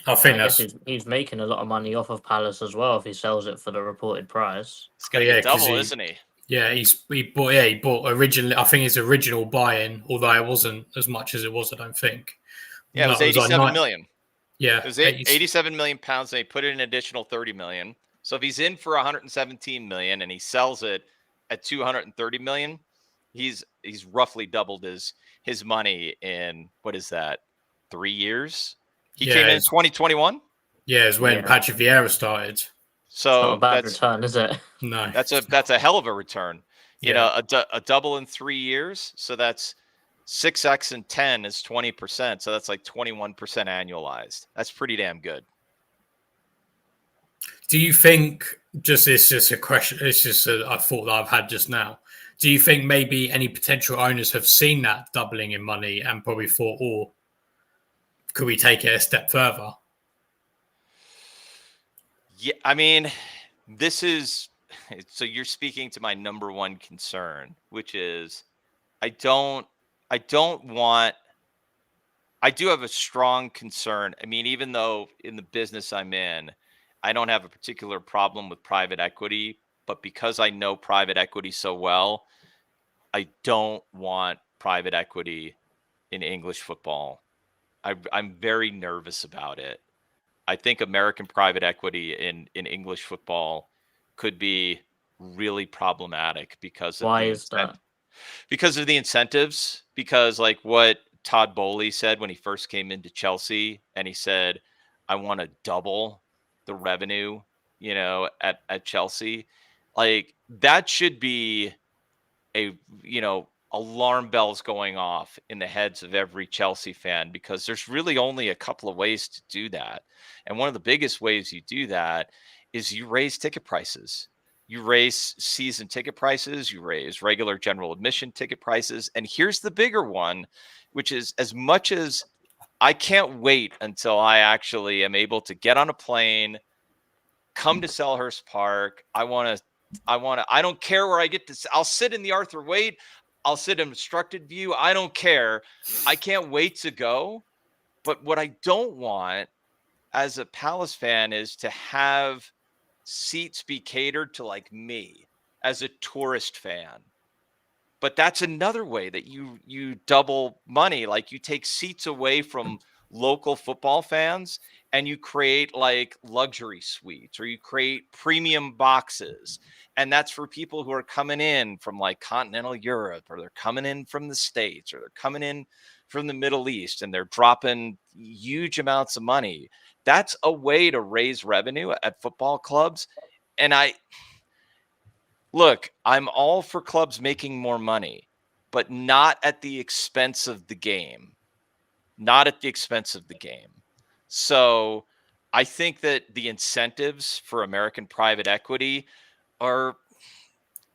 I think
he's making a lot of money off of Palace as well if he sells it for the reported price.
It's going to be double, isn't he?
Yeah, he bought originally. I think his original buy-in, although it wasn't as much as it was, I don't think.
Yeah, it was 87 million.
Yeah,
it was 87 million pounds. They put in an additional 30 million. So if he's in for 117 million and he sells it at 230 million, he's roughly doubled his money in, what is that, 3 years? He came in 2021.
Yeah, it's when Patrick Vieira started.
So
it's not a bad return, is it?
No,
that's a hell of a return. You know, a double in 3 years. So that's 6x and 10 is 20%. So that's like 21% annualized. That's pretty damn good.
Do you think it's just a question? It's just a thought that I've had just now. Do you think maybe any potential owners have seen that doubling in money and probably thought, "Oh, could we take it a step further?"
Yeah, I mean, this is so you're speaking to my number one concern, which is I don't want I do have a strong concern. I mean, even though in the business I'm in, I don't have a particular problem with private equity, but because I know private equity so well, I don't want private equity in English football. I'm very nervous about it. I think American private equity in English football could be really problematic
Why is that?
because of the incentives. Because like what Todd Bowley said when he first came into Chelsea, and he said, "I want to double the revenue, at Chelsea." Like that should be a alarm bells going off in the heads of every Chelsea fan, because there's really only a couple of ways to do that. And one of the biggest ways you do that is you raise ticket prices. You raise season ticket prices, you raise regular general admission ticket prices. And here's the bigger one, which is, as much as I can't wait until I actually am able to get on a plane, come to Selhurst Park. I don't care where I get to. I'll sit in the Arthur Wade. I'll sit in obstructed view. I don't care. I can't wait to go. But what I don't want as a Palace fan is to have seats be catered to like me as a tourist fan. But that's another way that you double money. Like you take seats away from local football fans and you create like luxury suites, or you create premium boxes. And that's for people who are coming in from like continental Europe, or they're coming in from the States, or they're coming in from the Middle East, and they're dropping huge amounts of money. That's a way to raise revenue at football clubs. And look, I'm all for clubs making more money, but not at the expense of the game. Not at the expense of the game. So I think that the incentives for American private equity are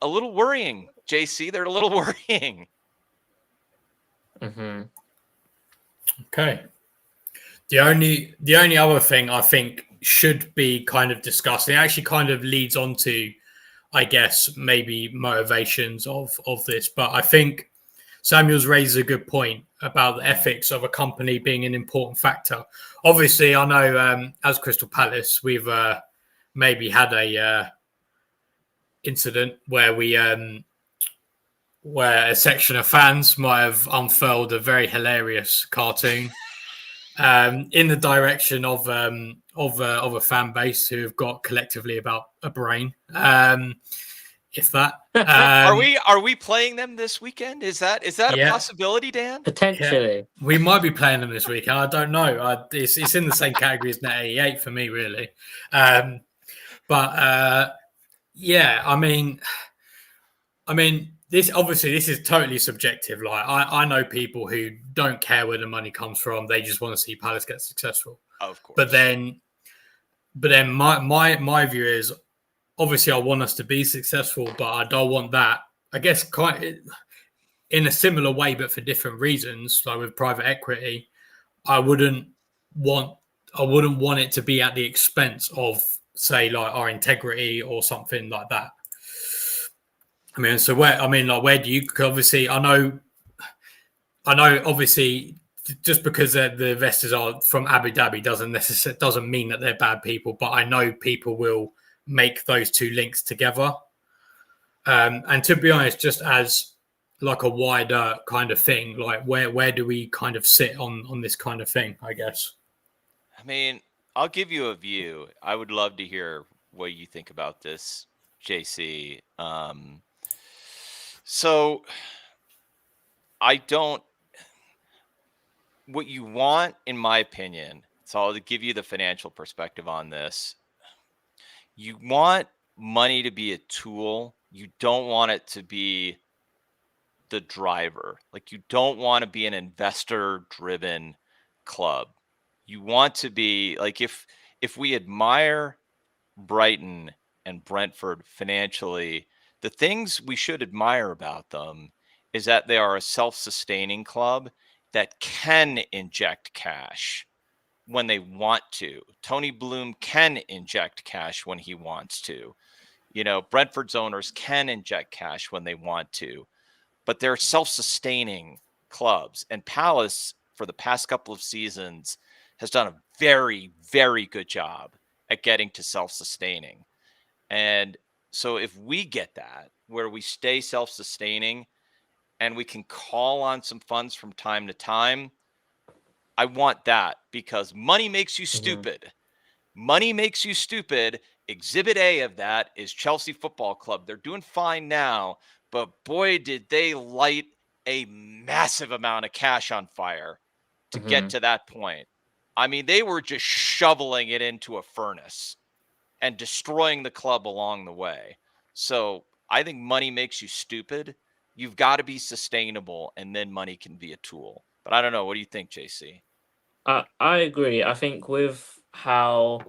a little worrying, JC. They're a little worrying.
Mm-hmm.
Okay. The only other thing I think should be kind of discussed, it actually kind of leads on to, I guess, maybe motivations of this. But I think Samuel's raises a good point about the ethics of a company being an important factor. Obviously, I know as Crystal Palace, we've maybe had a incident where where a section of fans might have unfurled a very hilarious cartoon in the direction of a fan base who have got collectively about a brain. If that
Are we playing them this weekend? Is that a possibility, Dan?
Potentially.
Yeah. We might be playing them this weekend. I don't know. It's in the same category as Net 88 for me, really. Yeah, I mean, this is totally subjective. Like I know people who don't care where the money comes from; they just want to see Palace get successful.
Of course.
But then my view is, obviously I want us to be successful, but I don't want that. I guess quite in a similar way, but for different reasons. Like with private equity, I wouldn't want it to be at the expense of, say, like our integrity or something like that. I mean, so where do you? Obviously, I know. Obviously, just because the investors are from Abu Dhabi doesn't mean that they're bad people. But I know people will make those two links together. And to be honest, just as like a wider kind of thing, like where do we kind of sit on this kind of thing? I guess.
I mean, I'll give you a view. I would love to hear what you think about this, JC. So what you want, in my opinion, so I'll give you the financial perspective on this. You want money to be a tool. You don't want it to be the driver. Like, you don't want to be an investor-driven club. You want to be like, if we admire Brighton and Brentford financially, the things we should admire about them is that they are a self-sustaining club that can inject cash when they want to. Tony Bloom can inject cash when he wants to. Brentford's owners can inject cash when they want to, but they're self-sustaining clubs. And Palace, for the past couple of seasons, has done a very, very good job at getting to self-sustaining. And so if we get that, where we stay self-sustaining and we can call on some funds from time to time, I want that, because money makes you stupid. Money makes you stupid. Exhibit A of that is Chelsea Football Club. They're doing fine now, but boy, did they light a massive amount of cash on fire to get to that point. I mean, they were just shoveling it into a furnace and destroying the club along the way. So I think money makes you stupid. You've got to be sustainable, and then money can be a tool. But I don't know. What do you think, JC?
I agree. I think with how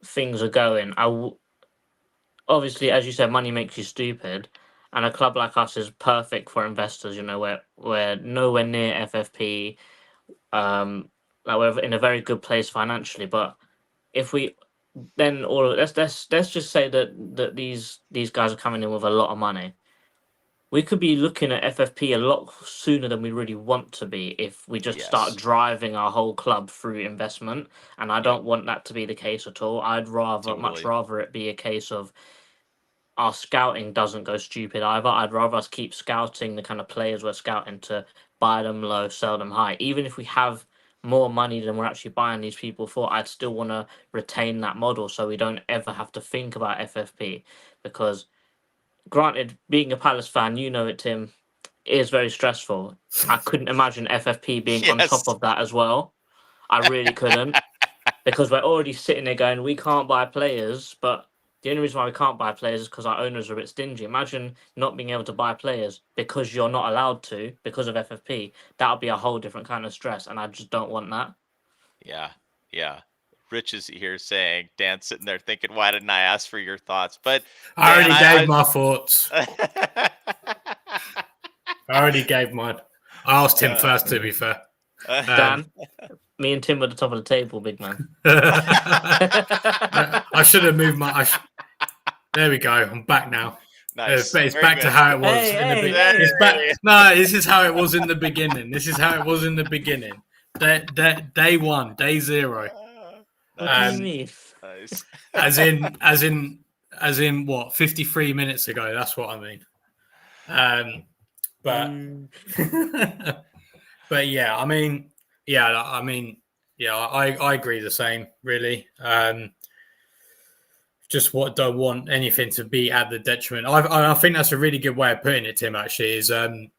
things are going, obviously, as you said, money makes you stupid, and a club like us is perfect for investors. We're nowhere near FFP. Like we're in a very good place financially, but if we then let's just say that these guys are coming in with a lot of money. We could be looking at FFP a lot sooner than we really want to be if we just start driving our whole club through investment. And I don't want that to be the case at all. I'd much rather it be a case of our scouting doesn't go stupid either. I'd rather us keep scouting the kind of players we're scouting to buy them low, sell them high. Even if we have more money than we're actually buying these people for, I'd still want to retain that model so we don't ever have to think about FFP. Because granted, being a Palace fan, Tim, is very stressful. I couldn't imagine FFP being on top of that as well. I really couldn't. Because we're already sitting there going, we can't buy players, but the only reason why we can't buy players is because our owners are a bit stingy. Imagine not being able to buy players because you're not allowed to, because of FFP. That would be a whole different kind of stress, and I just don't want that.
Yeah. Rich is here saying, Dan's sitting there thinking, why didn't I ask for your thoughts? But
I already gave my thoughts. I already gave mine. I asked him first, to be fair.
Dan, me and Tim were at the top of the table, big man.
I should have moved my... There we go. I'm back now.
Nice.
It's back to how it was in the beginning. No, this is how it was in the beginning. Day one, day zero.
What do you mean?
Nice.
as in what, 53 minutes ago? That's what I mean. But yeah, I agree the same, really. Just don't want anything to be at the detriment. I think that's a really good way of putting it, Tim. Actually, is you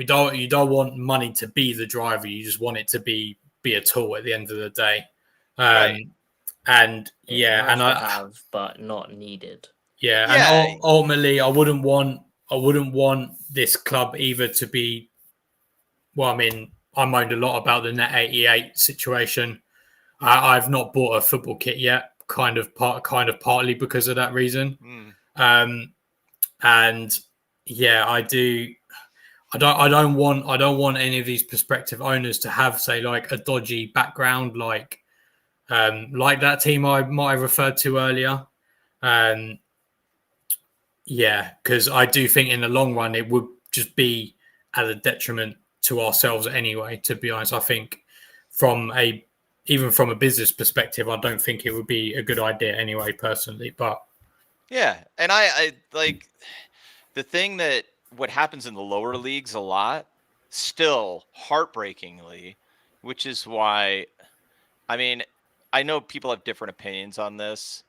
don't want money to be the driver. You just want it to be a tool at the end of the day.
Right.
And
nice to have, but not needed.
Yeah, and ultimately, I wouldn't want this club either to be. Well, I mean, I moaned a lot about the Net 88 situation. I've not bought a football kit yet. Kind of partly because of that reason. And yeah, I do. I don't want any of these prospective owners to have, say, like a dodgy background, like that team I might have referred to earlier. Yeah, because I do think in the long run it would just be at a detriment to ourselves anyway. To be honest, I think even from a business perspective, I don't think it would be a good idea anyway, personally. But
yeah, and I like the thing that what happens in the lower leagues a lot, still heartbreakingly, which is why, I mean, I know people have different opinions on this,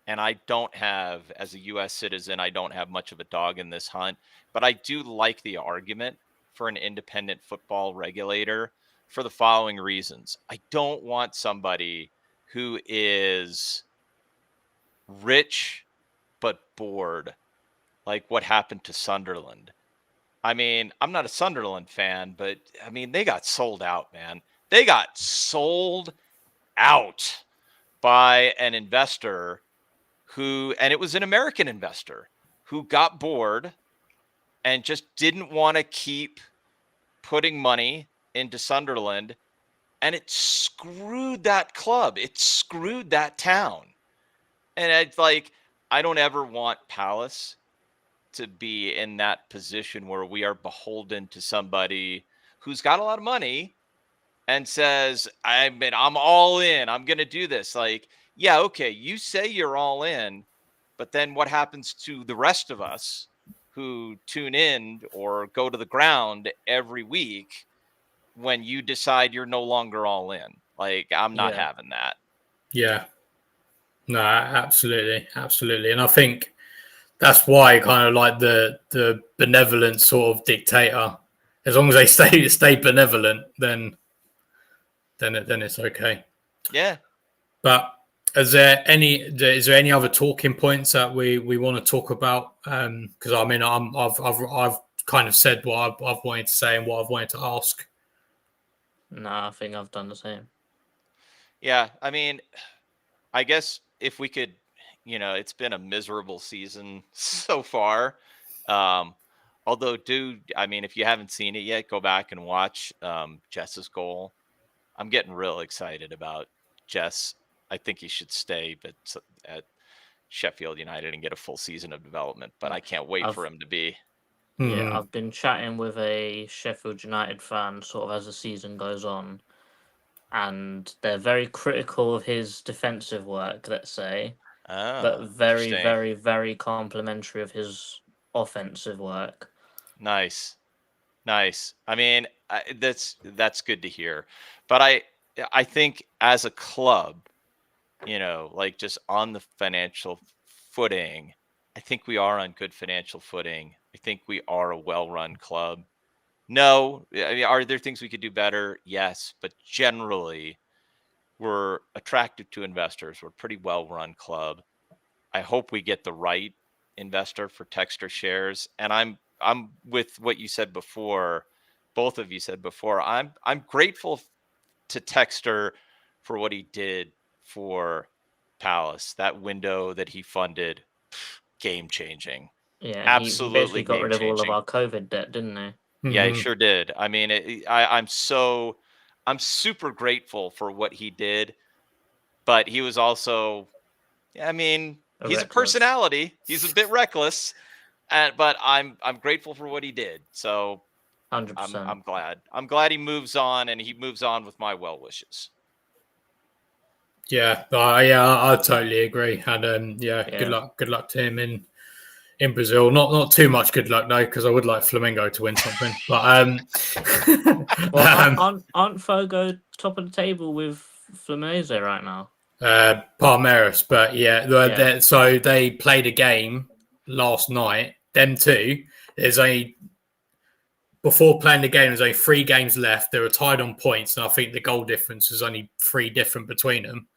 and I don't have, as a U.S. citizen, I don't have much of a dog in this hunt, but I do like the argument for an independent football regulator for the following reasons. I don't want somebody who is rich but bored, like what happened to Sunderland. I mean, I'm not a Sunderland fan, but I mean, they got sold out, man. They got sold out by an investor and it was an American investor who got bored and just didn't want to keep putting money into Sunderland, and it screwed that club. It screwed that town. And it's like, I don't ever want Palace to be in that position where we are beholden to somebody who's got a lot of money and says, I'm all in. I'm going to do this. Like, yeah, okay, you say you're all in, but then what happens to the rest of us who tune in or go to the ground every week when you decide you're no longer all in? Like, I'm not having that.
Yeah. No, absolutely. And I think that's why kind of like the benevolent sort of dictator, as long as they stay benevolent, then it's okay.
Yeah.
But is there any other talking points that we want to talk about? Because I mean, I've kind of said what I've wanted to say and what I've wanted to ask.
No, I think I've done the same.
Yeah, I mean, I guess if we could, it's been a miserable season so far. Although, if you haven't seen it yet, go back and watch Jess's goal. I'm getting real excited about Jess. I think he should stay, but at Sheffield United and get a full season of development. But I can't wait for him to be.
Yeah, I've been chatting with a Sheffield United fan sort of as the season goes on, and they're very critical of his defensive work, let's say, but very, very, very complimentary of his offensive work.
Nice. I mean, that's good to hear. But I think as a club, like just on the financial footing, I think we are on good financial footing. I think we are a well-run club. No, I mean, are there things we could do better? Yes, but generally, we're attractive to investors. We're a pretty well-run club. I hope we get the right investor for Texter shares. And I'm with what you said before. Both of you said before. I'm grateful to Texter for what he did for Palace. That window that he funded, game changing.
Yeah,
absolutely.
He basically got rid of all of our COVID debt, didn't he?
Yeah, he sure did. I mean, I'm super grateful for what he did, but he was also, he's a personality. He's a bit reckless, but I'm grateful for what he did. So
100%.
I'm glad. I'm glad he moves on, and he moves on with my well wishes.
Yeah, I totally agree. And good luck to him in Brazil. Not too much good luck though, because I would like Flamengo to win something. But
aren't Fogo top of the table with Fluminense right now?
Palmeiras, but so they played a game last night. Them two. Before playing the game, there's only 3 games left. They were tied on points, and I think the goal difference is only 3 different between them.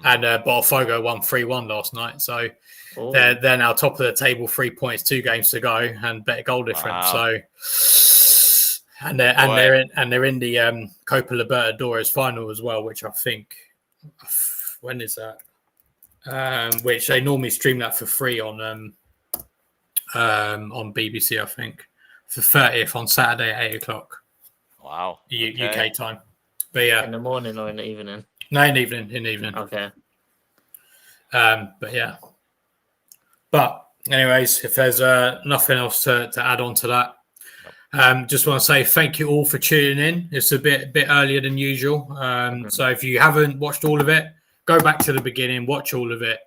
And Botafogo won 3-1 last night, so they're now top of the table, 3 points, 2 games to go, and better goal difference.
Wow.
So, they're in the Copa Libertadores final as well, which I think, when is that? Which they normally stream that for free on BBC, I think, for 30th on Saturday at 8:00.
Wow.
UK time. But yeah,
in the morning or in the evening?
No, in the evening.
Okay.
But yeah. But anyways, if there's nothing else to add on to that, just want to say thank you all for tuning in. It's a bit earlier than usual. So if you haven't watched all of it, go back to the beginning, watch all of it.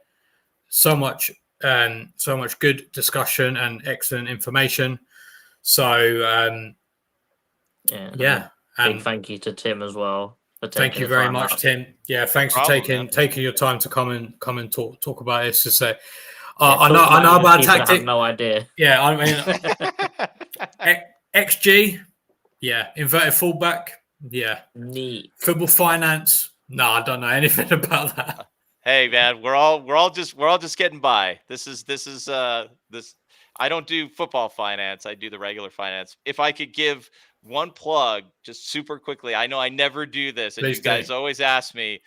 So much good discussion and excellent information. So
yeah. Big thank you to Tim as well.
Thank you very much, Tim. Yeah, thanks for taking your time to come and talk about this. To say, I know about tactics.
I have no idea.
Yeah, I mean, XG. Yeah, inverted fullback. Yeah,
neat.
Football finance. No, I don't know anything about that.
Hey, man, we're all just getting by. This is. I don't do football finance. I do the regular finance. If I could give one plug just super quickly, I know I never do this, and you guys always ask me,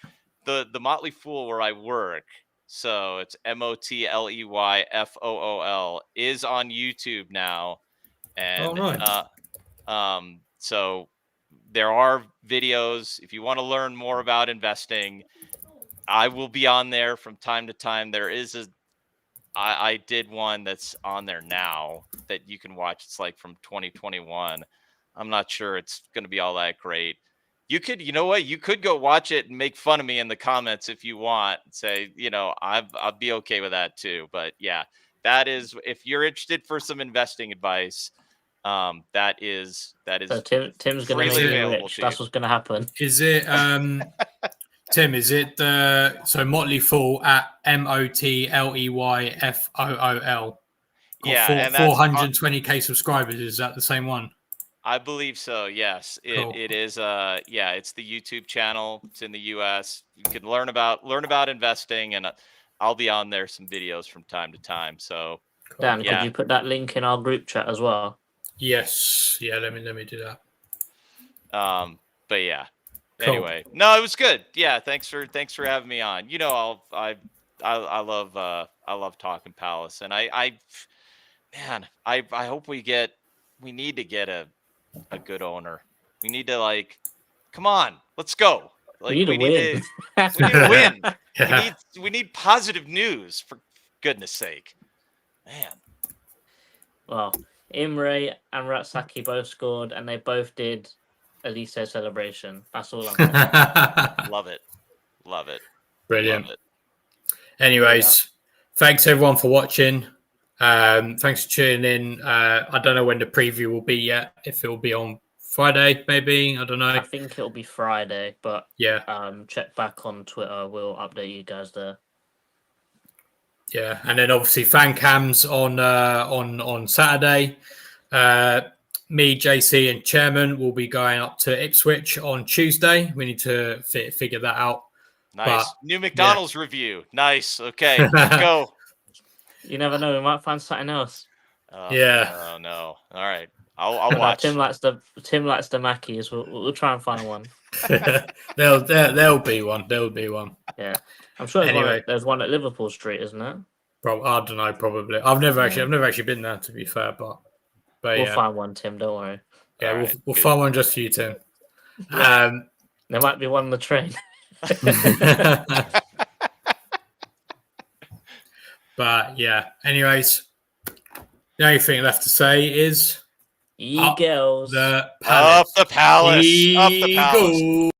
the Motley Fool where I work, So it's MOTLEYFOOL is on YouTube now. And
nice.
so there are videos. If you want to learn more about investing, I will be on there from time to time. There is I did one that's on there now that you can watch. It's like from 2021. I'm not sure it's going to be all that great. You know what? You could go watch it and make fun of me in the comments if you want. Say, I'll be okay with that too. But yeah, that is, if you're interested for some investing advice, that is
So Tim's going to make you rich. That's what's going to happen.
Is it Tim? Is it so Motley Fool at MOTLEYFOOL?
Yeah, and
420k subscribers. Is that the same one?
I believe so. Yes,
Cool.
it is. It's the YouTube channel. It's in the US. You can learn about investing, and I'll be on there some videos from time to time. So,
Dan, could you put that link in our group chat as well?
Yes. Yeah. Let me do that.
But yeah.
Cool.
Anyway, no, it was good. Yeah. Thanks for having me on. I love talking Palace, and I hope we need to get a good owner. We need to come on, let's go.
We need to win.
We need to win.
Yeah.
We need positive news, for goodness sake. Man.
Well, Imre and Ratsaki both scored, and they both did Elise celebration. That's all I'm saying.
Love it.
Brilliant.
Love it.
Anyways, thanks everyone for watching. Thanks for tuning in. I don't know when the preview will be yet. If it will be on Friday, maybe. I don't know.
I think it'll be Friday, but
yeah.
Check back on Twitter. We'll update you guys there.
Yeah, and then obviously fan cams on Saturday. Me, JC, and Chairman will be going up to Ipswich on Tuesday. We need to figure that out.
Nice. New McDonald's review. Nice. Okay, let's go.
You never know. We might find something else.
Yeah.
Oh no. All right. I'll watch.
Tim likes the Mackies. We'll try and find one.
There'll be one.
Yeah, I'm sure there's one at Liverpool Street, isn't it?
I don't know. Probably. I've never actually been there, to be fair. But
we'll find one, Tim. Don't worry.
Yeah, we'll find one just for you, Tim.
There might be one on the train.
But yeah. Anyways, the only thing left to say is
Eagles.
Up the Palace.
Up the Palace.